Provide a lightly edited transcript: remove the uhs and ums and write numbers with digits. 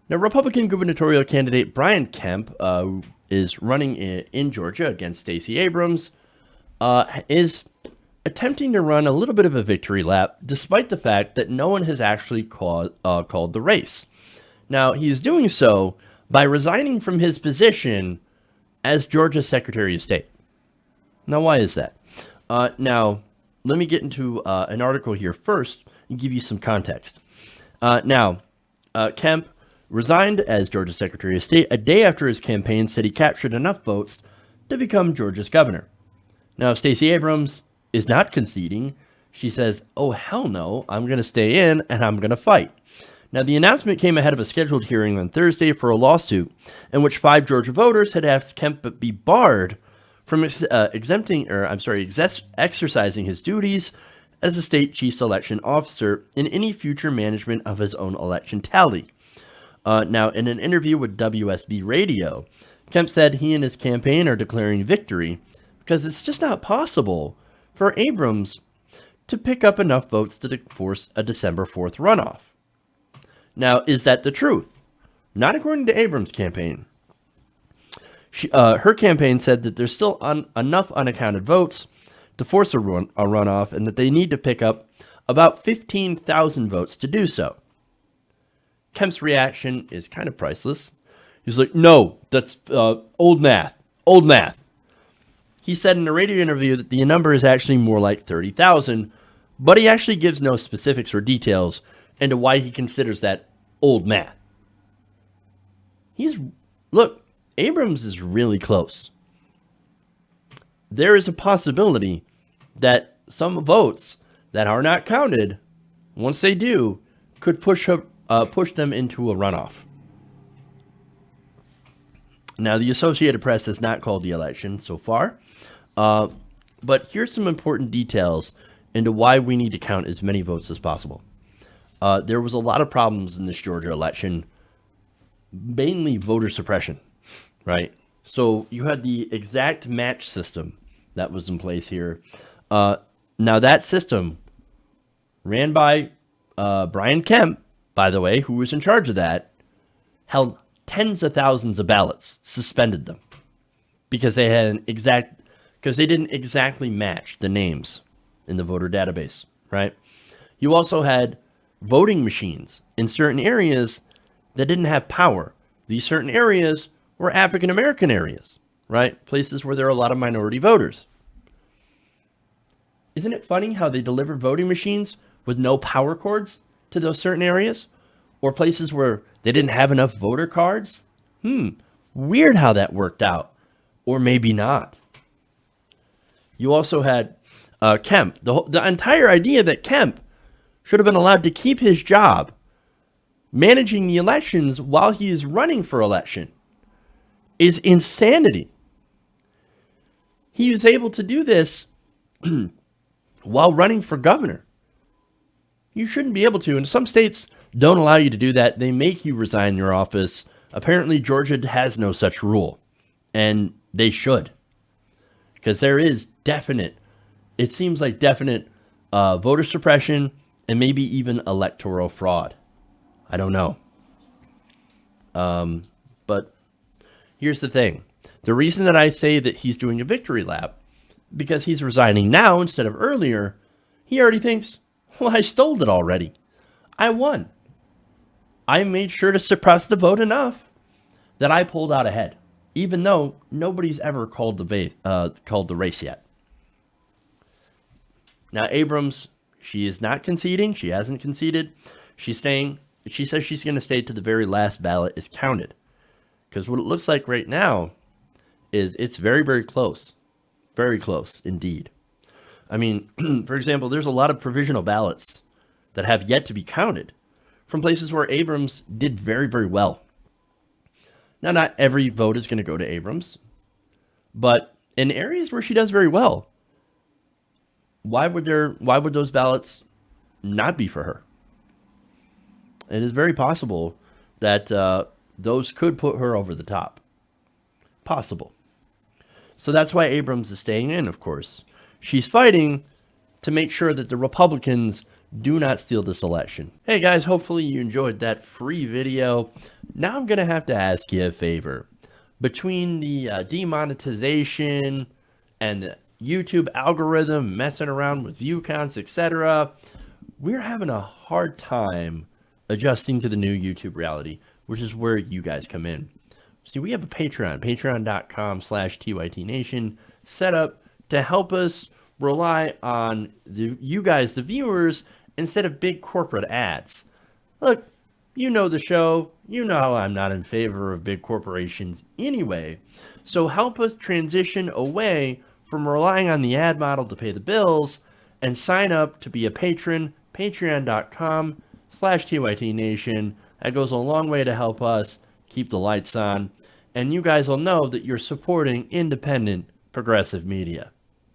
Now, Republican gubernatorial candidate Brian Kemp, who is running in Georgia against Stacey Abrams, is attempting to run a little bit of a victory lap, despite the fact that no one has actually called the race. Now, he's doing so by resigning from his position as Georgia's Secretary of State. Now, why is that? Now, let me get into an article here first and give you some context. Kemp resigned as Georgia's Secretary of State a day after his campaign said he captured enough votes to become Georgia's governor. Now, Stacey Abrams is not conceding. She says, oh, hell no, I'm going to stay in and I'm going to fight. Now, the announcement came ahead of a scheduled hearing on Thursday for a lawsuit in which 5 Georgia voters had asked Kemp be barred from exercising his duties as the state chief's election officer in any future management of his own election tally. Now, in an interview with WSB Radio, Kemp said he and his campaign are declaring victory because it's just not possible for Abrams to pick up enough votes to force a December 4th runoff. Now, is that the truth? Not according to Abrams' campaign. Her campaign said that there's still enough unaccounted votes to force a runoff and that they need to pick up about 15,000 votes to do so. Kemp's reaction is kind of priceless. He's like, no, that's old math. Old math. He said in a radio interview that the number is actually more like 30,000, but he actually gives no specifics or details into why he considers that old math. Look, Abrams is really close. There is a possibility that some votes that are not counted, once they do, could push them into a runoff. Now, the Associated Press has not called the election so far, but here's some important details into why we need to count as many votes as possible. There was a lot of problems in this Georgia election, mainly voter suppression, right? So you had the exact match system that was in place here. Now that system ran by Brian Kemp, by the way, who was in charge of that, held tens of thousands of ballots, suspended them because they didn't exactly match the names in the voter database, right? You also had voting machines in certain areas that didn't have power. These certain areas were African American areas, right? Places where there are a lot of minority voters. Isn't it funny how they delivered voting machines with no power cords to those certain areas? Or places where they didn't have enough voter cards? Weird how that worked out. Or maybe not. You also had Kemp. The entire idea that Kemp should have been allowed to keep his job managing the elections while he is running for election is insanity. He was able to do this while running for governor. You shouldn't be able to, and some states don't allow you to do that. They make you resign your office. Apparently, Georgia has no such rule, and they should, because there is definite voter suppression and maybe even electoral fraud. I don't know. But here's the thing. The reason that I say that he's doing a victory lap, because he's resigning now instead of earlier, he already thinks, well, I stole it already. I won. I made sure to suppress the vote enough that I pulled out ahead, even though nobody's ever called the race yet. Now, Abrams, she is not conceding. She hasn't conceded. She says she's going to stay to the very last ballot is counted. Because what it looks like right now is it's very, very close. Very close indeed. I mean, for example, there's a lot of provisional ballots that have yet to be counted from places where Abrams did very, very well. Now, not every vote is going to go to Abrams, but in areas where she does very well, why would those ballots not be for her? It is very possible that those could put her over the top. Possible. So that's why Abrams is staying in, of course. She's fighting to make sure that the Republicans Do not steal this election. Hey guys, hopefully you enjoyed that free video. Now I'm going to have to ask you a favor. Between the demonetization and the YouTube algorithm messing around with view counts, etc., we're having a hard time adjusting to the new YouTube reality, which is where you guys come in. See, we have a Patreon, patreon.com/TYTNation, set up to help us rely on you guys, the viewers, instead of big corporate ads. Look, you know the show. You know I'm not in favor of big corporations anyway. So help us transition away from relying on the ad model to pay the bills and sign up to be a patron, patreon.com/TYTNation. That goes a long way to help us keep the lights on. And you guys will know that you're supporting independent progressive media.